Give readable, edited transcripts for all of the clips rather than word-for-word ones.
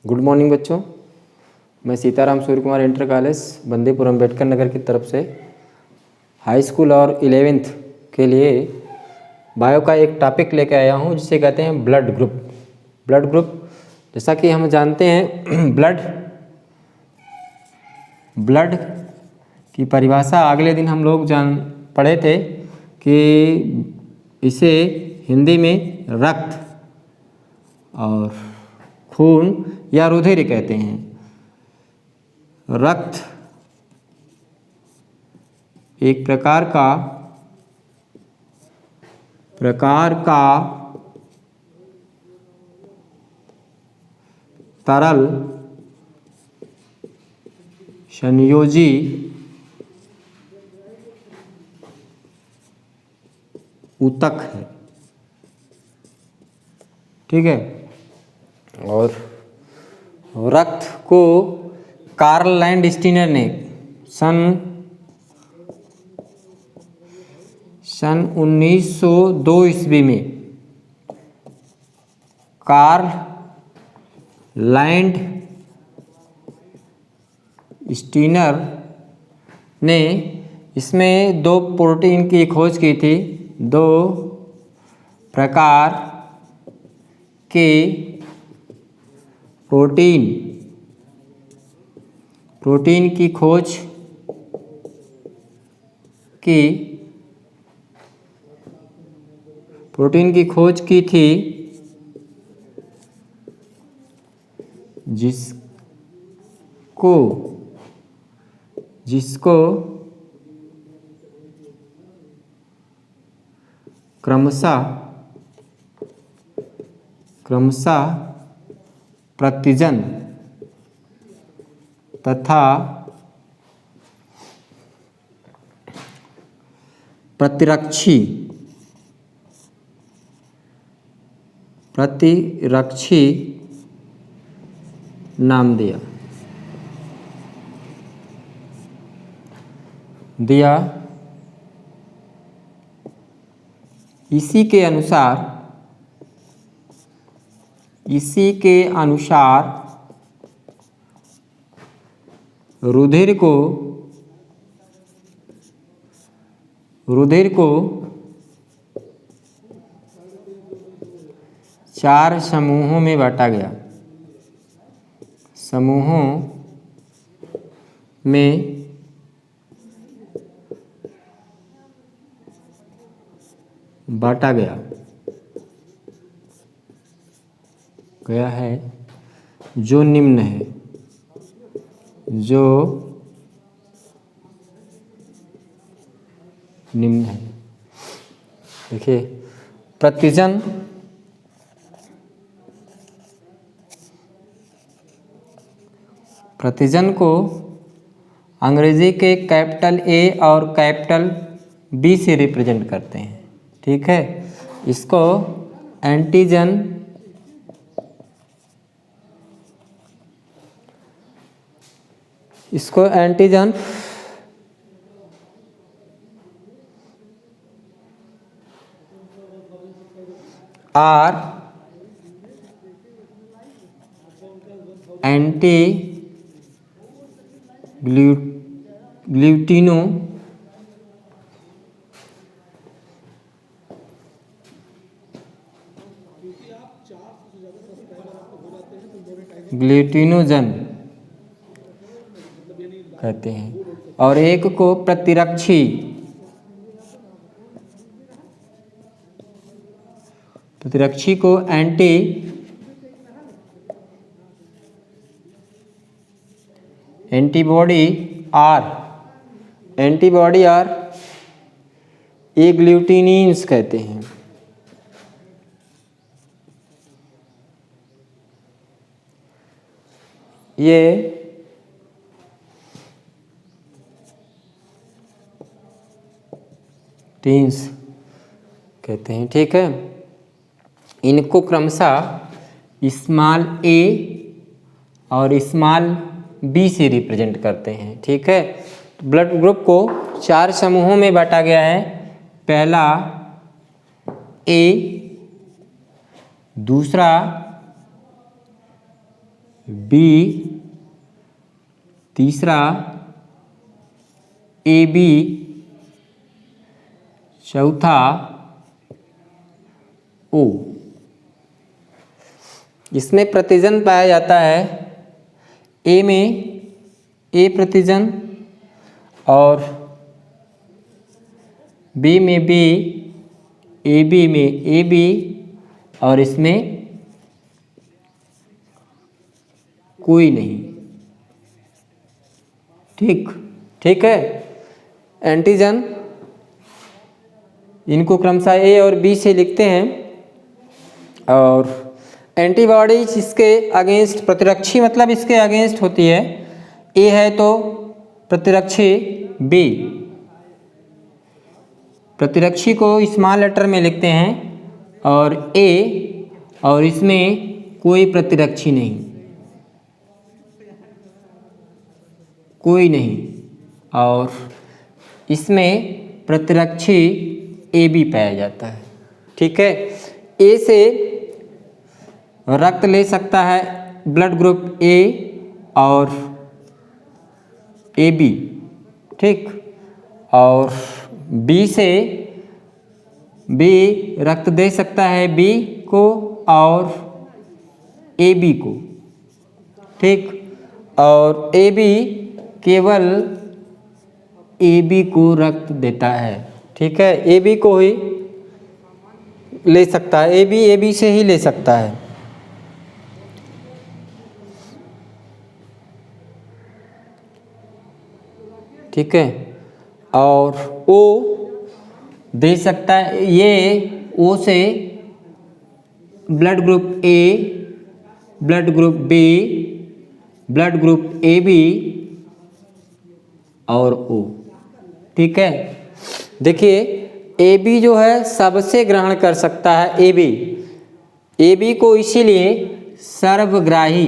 Good morning बच्चों। मैं Sitaram Surya Kumar inter college Bandipur Ambedkar Nagar की तरफ से हाई स्कूल और 11th के लिए बायो का एक टॉपिक लेके आया हूँ जिसे कहते हैं ब्लड ग्रुप। ब्लड ग्रुप जैसा कि हम जानते हैं ब्लड की परिभाषा अगले दिन हम लोग पढ़े थे कि इसे हिंदी में रक्त और खून या रुधिर कहते हैं। रक्त एक प्रकार का तरल संयोजी ऊतक है, ठीक है। और रक्त को कार्ल लैंडस्टीनर ने सन 1902 ईस्वी में कार्ल लैंडस्टीनर ने इसमें दो प्रोटीन की खोज की थी। दो प्रकार के प्रोटीन की खोज की थी जिसको क्रमशः प्रतिजन तथा प्रतिरक्षी नाम दिया। इसी के अनुसार रुधिर को 4 समूहों में बांटा गया। गया है जो निम्न है। देखिए, प्रतिजन को अंग्रेजी के कैपिटल A और कैपिटल B से रिप्रेजेंट करते हैं, ठीक है। इसको एंटीजन और एंटी ग्लूटिनोजन कहते हैं और एक को प्रतिरक्षी को एंटीबॉडी और एग्लूटिनिन्स कहते हैं। ये टीन्स कहते हैं, ठीक है। इनको क्रमशः स्मॉल a और स्मॉल b से रिप्रेजेंट करते हैं, ठीक है। ब्लड ग्रुप को 4 समूहों में बांटा गया है। पहला A, दूसरा बी, तीसरा ए बी, चौथा ओ। इसमें प्रतिजन पाया जाता है ए में ए प्रतिजन और बी में बी, ए बी में ए बी और इसमें कोई नहीं। ठीक है। एंटीजन इनको क्रमशः ए और बी से लिखते हैं और एंटीबॉडीज इसके अगेंस्ट, प्रतिरक्षी मतलब इसके अगेंस्ट होती है। ए है तो प्रतिरक्षी बी, प्रतिरक्षी को स्मॉल लेटर में लिखते हैं और ए, और इसमें कोई प्रतिरक्षी नहीं, कोई नहीं, और इसमें प्रतिरक्षी ए बी पाया जाता है। ठीक है। ए से रक्त ले सकता है ब्लड ग्रुप ए और ए बी, ठीक, और बी से बी रक्त दे सकता है बी को और ए बी को, ठीक, और ए बी केवल ए बी को रक्त देता है। ठीक है, ए बी को ही ले सकता है, ए बी से ही ले सकता है। ठीक है, और ओ दे सकता है, ये ओ से blood group A, blood group B, blood group A B और ओ। ठीक है, देखिए ए बी जो है सबसे ग्रहण कर सकता है ए बी को इसीलिए सर्वग्राही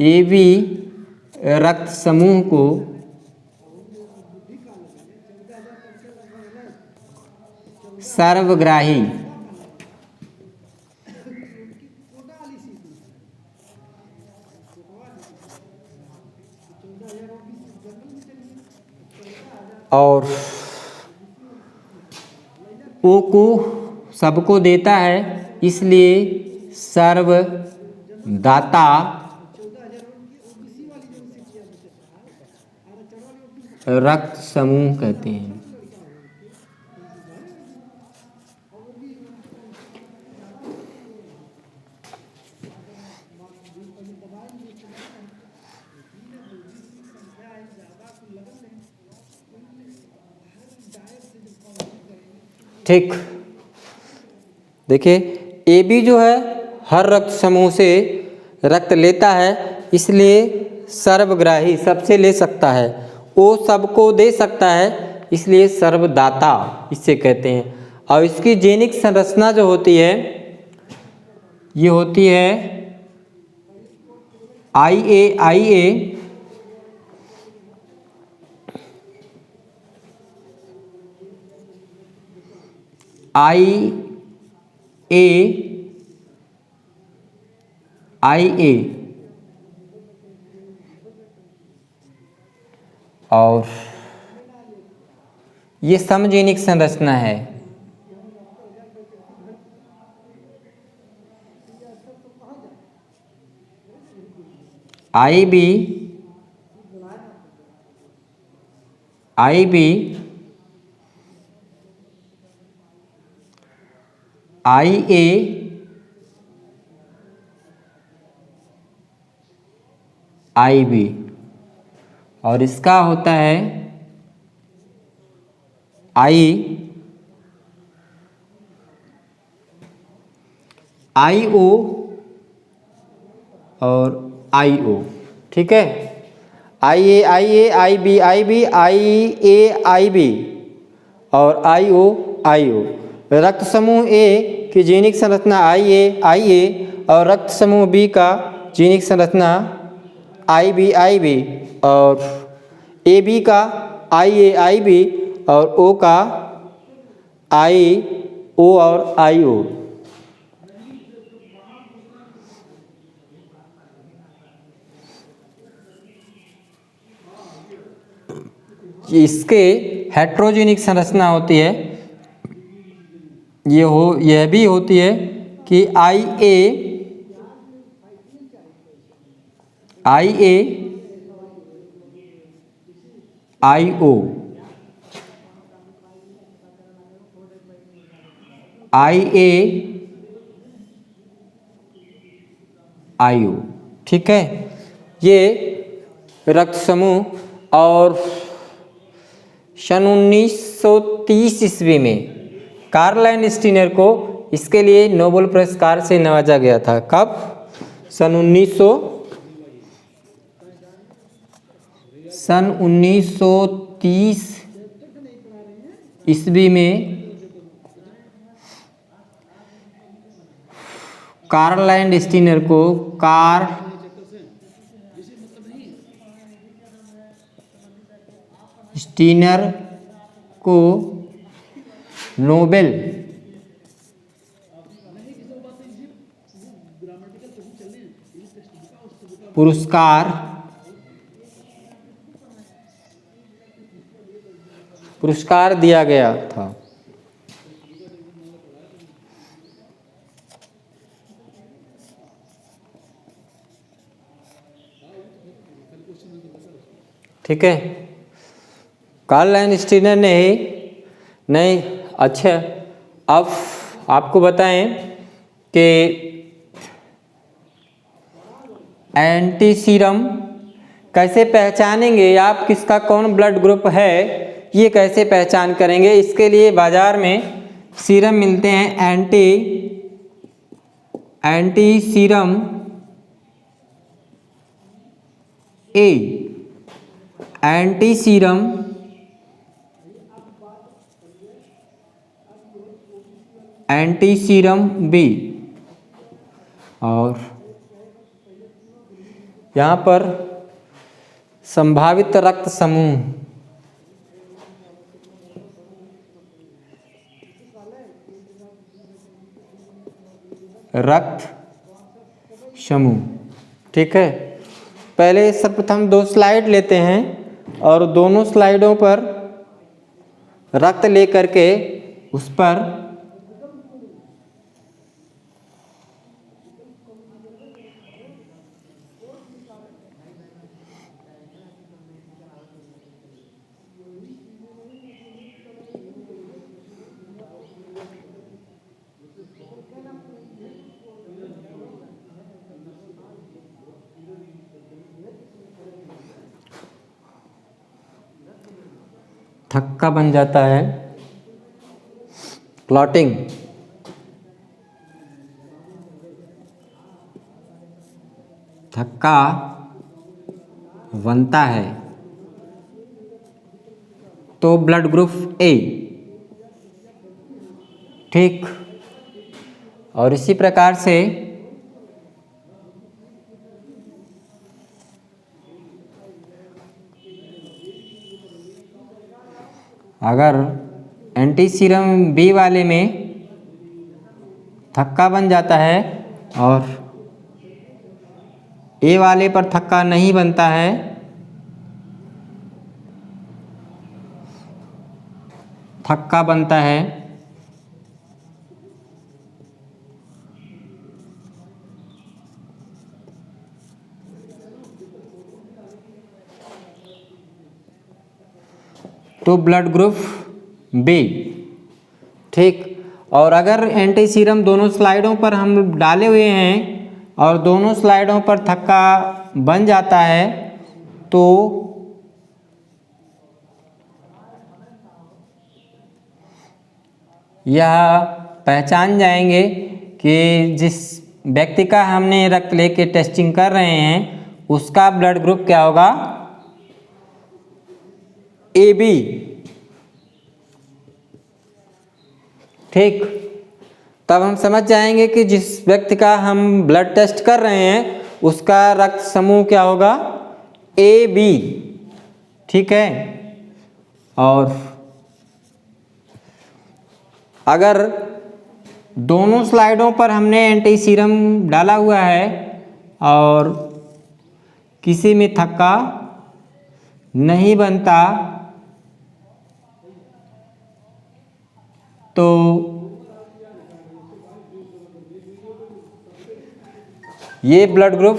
ए बी रक्त समूह को सर्वग्राही और ओ को सबको देता है, इसलिए सर्वदाता रक्त समूह कहते हैं। ठीक, देखिए ए बी जो है हर रक्त समूह से रक्त लेता है, इसलिए सर्वग्राही सबसे ले सकता है। ओ सबको दे सकता है, इसलिए सर्वदाता इससे कहते हैं। और इसकी जेनिक संरचना जो होती है ये होती है आई ए और ये समजेनिक संरचना है। आई B I A I B, और इसका होता है आई ओ और आई ओ। ठीक है, आई ए आई बी आई बी और आई ओ। रक्त समूह ए की जेनिक संरचना आई ए और रक्त समूह बी का जेनिक संरचना आई बी और ए बी का आई बी और ओ का आई ओ और आई ओ। इसके हेट्रोजेनिक संरचना होती है, यह भी होती है कि IA IO IO, ठीक है। ये रक्त समूह और सन 1930 ईस्वी में कार्ल स्टीनर को इसके लिए नोबेल पुरस्कार से नवाजा गया था। कब? सन 1930 ईस्वी में कार्ल स्टीनर को नोबेल पुरस्कार दिया गया था। ठीक है, कार्ल स्टीनर ने ही नहीं। अच्छा, अब आपको बताएं कि एंटी सीरम कैसे पहचानेंगे आप, किसका कौन ब्लड ग्रुप है, ये कैसे पहचान करेंगे। इसके लिए बाजार में सीरम मिलते हैं, एंटी सीरम ए, एंटी सीरम बी, और यहाँ पर संभावित रक्त समूह, ठीक है। पहले सर्वप्रथम 2 स्लाइड लेते हैं और दोनों स्लाइडों पर रक्त लेकर के उस पर थक्का बन जाता है, क्लॉटिंग। थक्का बनता है तो ब्लड ग्रुप ए, ठीक। और इसी प्रकार से अगर एंटी सीरम बी वाले में थक्का बन जाता है और ए वाले पर थक्का नहीं बनता है, थक्का बनता है, तो ब्लड ग्रुप बी, ठीक। और अगर एंटी सीरम दोनों स्लाइडों पर हम डाले हुए हैं और दोनों स्लाइडों पर थक्का बन जाता है तो यह पहचान जाएंगे कि जिस व्यक्ति का हमने रक्त लेके टेस्टिंग कर रहे हैं उसका ब्लड ग्रुप क्या होगा, AB, ठीक। तब हम समझ जाएंगे कि जिस व्यक्ति का हम ब्लड टेस्ट कर रहे हैं उसका रक्त समूह क्या होगा, AB, ठीक है। और अगर दोनों स्लाइडों पर हमने एंटी सीरम डाला हुआ है और किसी में थक्का नहीं बनता तो ये ब्लड ग्रुप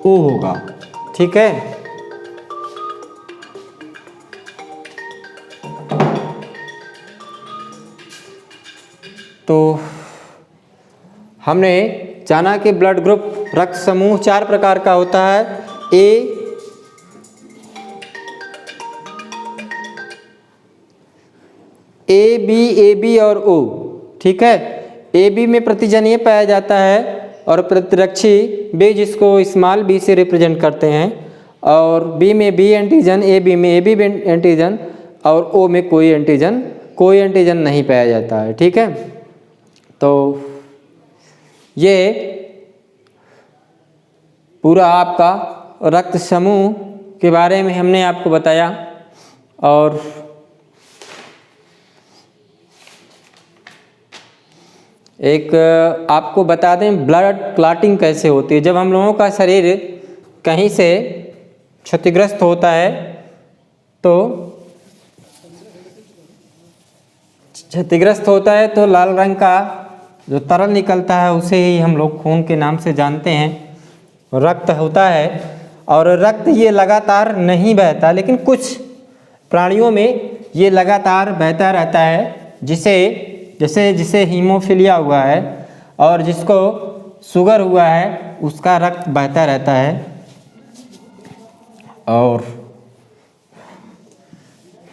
ओ होगा। ठीक है, तो हमने जाना कि ब्लड ग्रुप रक्त समूह 4 प्रकार का होता है। ए बी और ओ। ठीक है, ए बी में प्रतिजनीय पाया जाता है और प्रतिरक्षी बी, जिसको स्मॉल बी से रिप्रेजेंट करते हैं, और बी में बी एंटीजन, ए बी में ए बी एंटीजन, और ओ में कोई एंटीजन नहीं पाया जाता है। ठीक है, तो ये पूरा आपका रक्त समूह के बारे में हमने आपको बताया। और एक आपको बता दें ब्लड क्लॉटिंग कैसे होती है। जब हम लोगों का शरीर कहीं से क्षतिग्रस्त होता है तो लाल रंग का जो तरल निकलता है उसे ही हम लोग खून के नाम से जानते हैं, रक्त होता है। और रक्त ये लगातार नहीं बहता, लेकिन कुछ प्राणियों में ये लगातार बहता रहता है, जिसे हीमोफीलिया हुआ है और जिसको शुगर हुआ है उसका रक्त बहता रहता है। और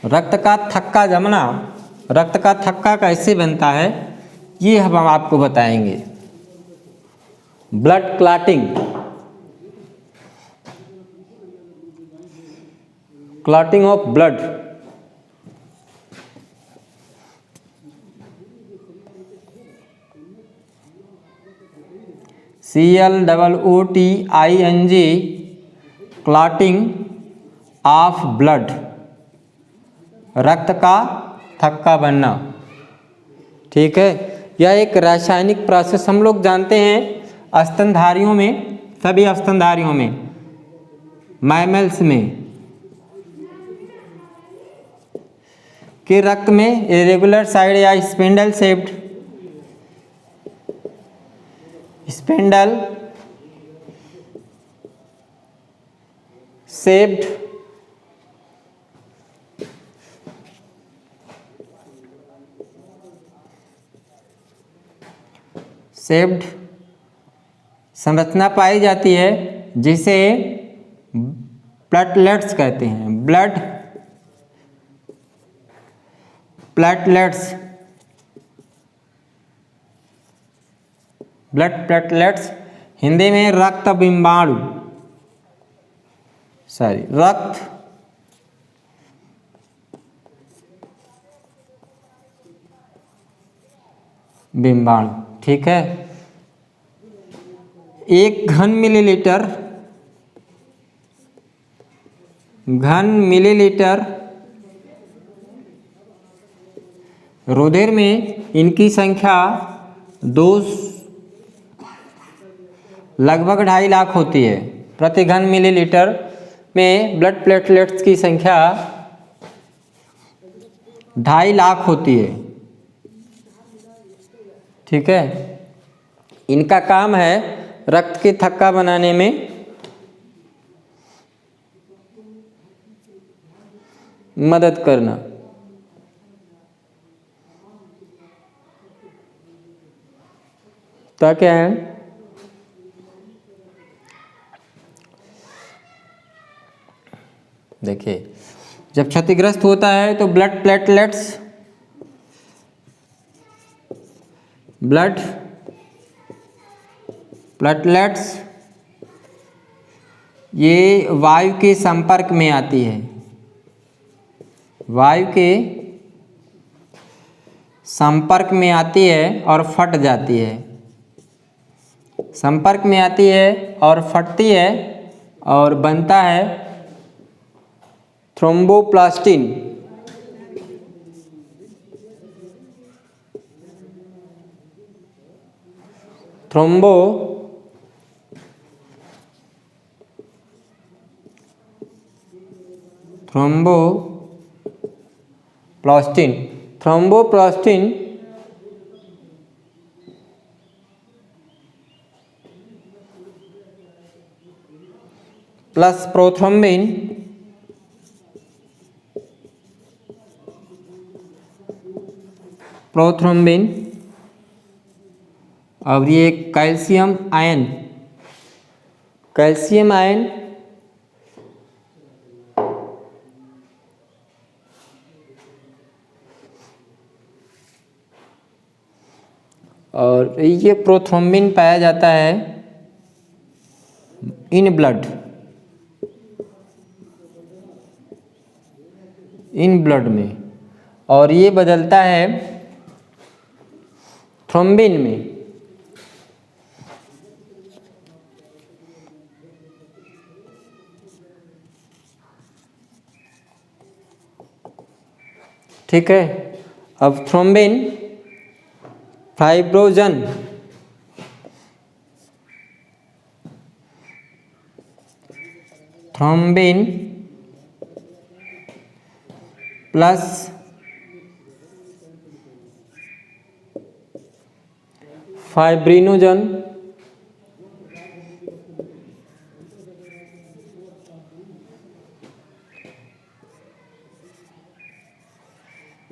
रक्त का थक्का कैसे बनता है ये हम आपको बताएंगे। Blood clotting of blood. CLOOTING, clotting of blood, रक्त का थक्का बनना। ठीक है, यह एक रासायनिक प्रोसेस हम लोग जानते हैं स्तनधारियों में, सभी स्तनधारियों में, मैमल्स में के रक्त में इरेगुलर साइड या स्पिंडल शेप्ड संरचना पाई जाती है जिसे प्लेटलेट्स कहते हैं। ब्लड प्लेटलेट्स हिंदी में रक्त बिंबाणु। ठीक है, 1 घन मिलीलीटर रुधिर में इनकी संख्या लगभग 2.5 लाख होती है। प्रति घन मिलीलीटर में ब्लड प्लेटलेट्स की संख्या 2.5 लाख होती है। ठीक है, इनका काम है रक्त के थक्का बनाने में मदद करना। तो क्या है, देखिए जब क्षतिग्रस्त होता है तो ब्लड प्लेटलेट्स ये वायु के संपर्क में आती है, और फट जाती है। संपर्क में आती है और फटती है और बनता है थ्रोम्बोप्लास्टिन। प्लास्टिन, थ्रोम्बोप्लास्टिन प्लस प्रोथ्रोम्बिन और ये कैल्शियम आयन, और ये प्रोथ्रोम्बिन पाया जाता है इन ब्लड, में, और ये बदलता है थ्रोम्बिन में। ठीक है। अब thrombin fibrinogen plus fibrinogen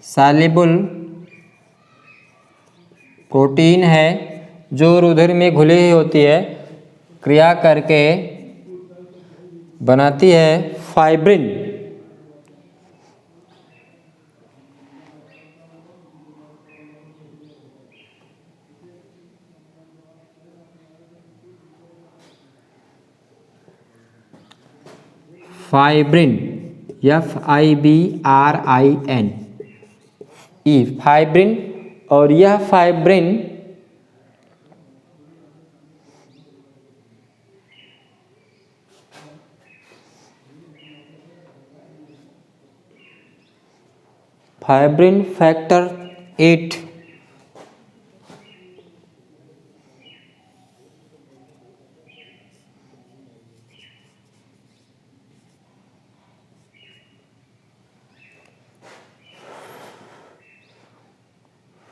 soluble protein है जो रुधिर में घुली हुई होती है, क्रिया करके बनाती है फाइब्रिन। फाइब्रिन FIBRIN फाइब्रिन, और यह फाइब्रिन फैक्टर 8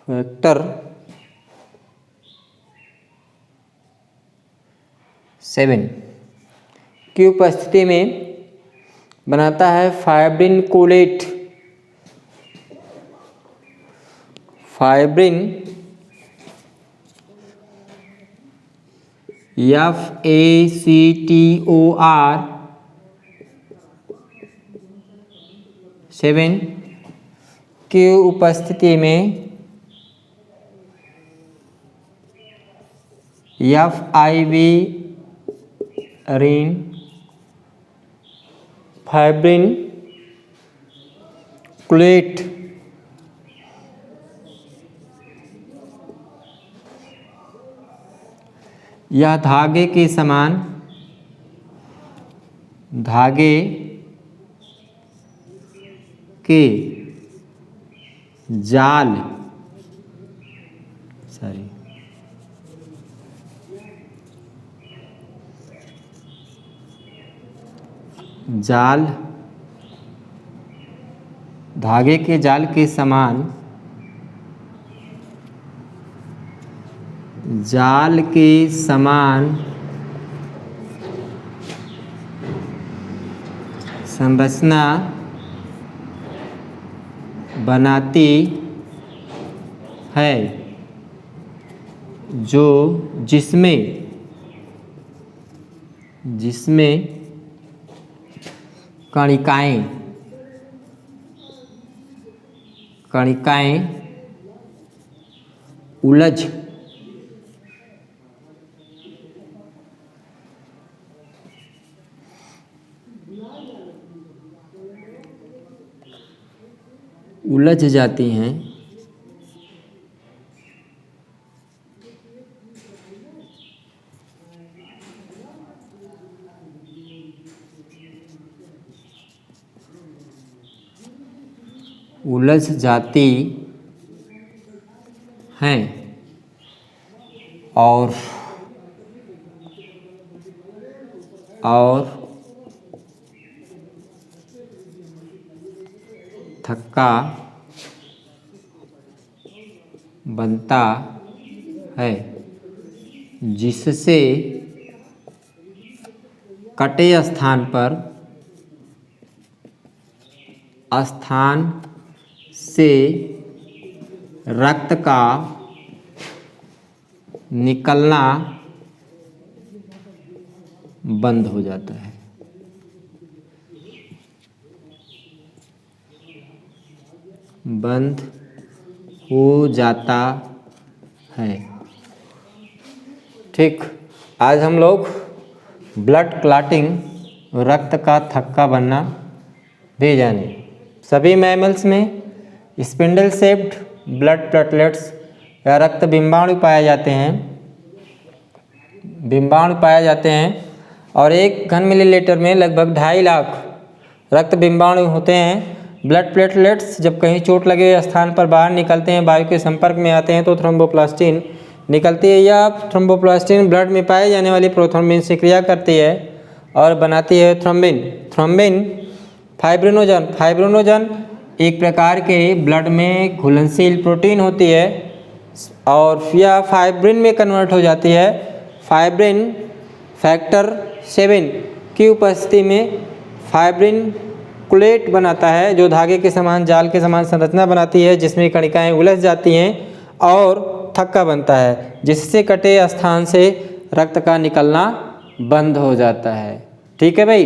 फैक्टर 7 की उपस्थिति में बनाता है फाइब्रिन कोलेट। फाइब्रिन FACTOR 7 की उपस्थिति में FIBRIN फाइब्रिन कोलेट यह धागे के समान, धागे के जाल धागे के जाल के समान, संरचना बनाती है, जो जिसमें कणिकाएं उलझ जाती हैं, और थक्का बनता है, जिससे कटे स्थान से रक्त का निकलना बंद हो जाता है। बंद हो जाता है। ठीक, आज हम लोग ब्लड क्लॉटिंग, रक्त का थक्का बनना भी जाने। सभी मैमल्स में स्पिंडल शेप्ड ब्लड प्लेटलेट्स या रक्त बिंबाणु पाए जाते हैं और 1 घन मिलीलीटर में लगभग 2.5 लाख रक्त बिंबाणु होते हैं। ब्लड प्लेटलेट्स जब कहीं चोट लगे स्थान पर बाहर निकलते हैं, वायु के संपर्क में आते हैं तो थ्रोम्बोप्लास्टिन निकलती है। या थ्रोम्बोप्लास्टिन ब्लड में पाए जाने वाली प्रोथ्रोम्बिन से क्रिया करती है और बनाती है थ्रोम्बिन। थ्रोम्बिन फाइब्रिनोजन एक प्रकार के ब्लड में घुलनशील प्रोटीन होती है और यह फाइब्रिन में कन्वर्ट हो जाती है। फाइब्रिन फैक्टर 7 की उपस्थिति में फाइब्रिन कुलेट बनाता है, जो धागे के समान, जाल के समान संरचना बनाती है, जिसमें कणिकाएं उलझ जाती हैं और थक्का बनता है, जिससे कटे स्थान से रक्त का निकलना बंद हो जाता है। ठीक है भाई।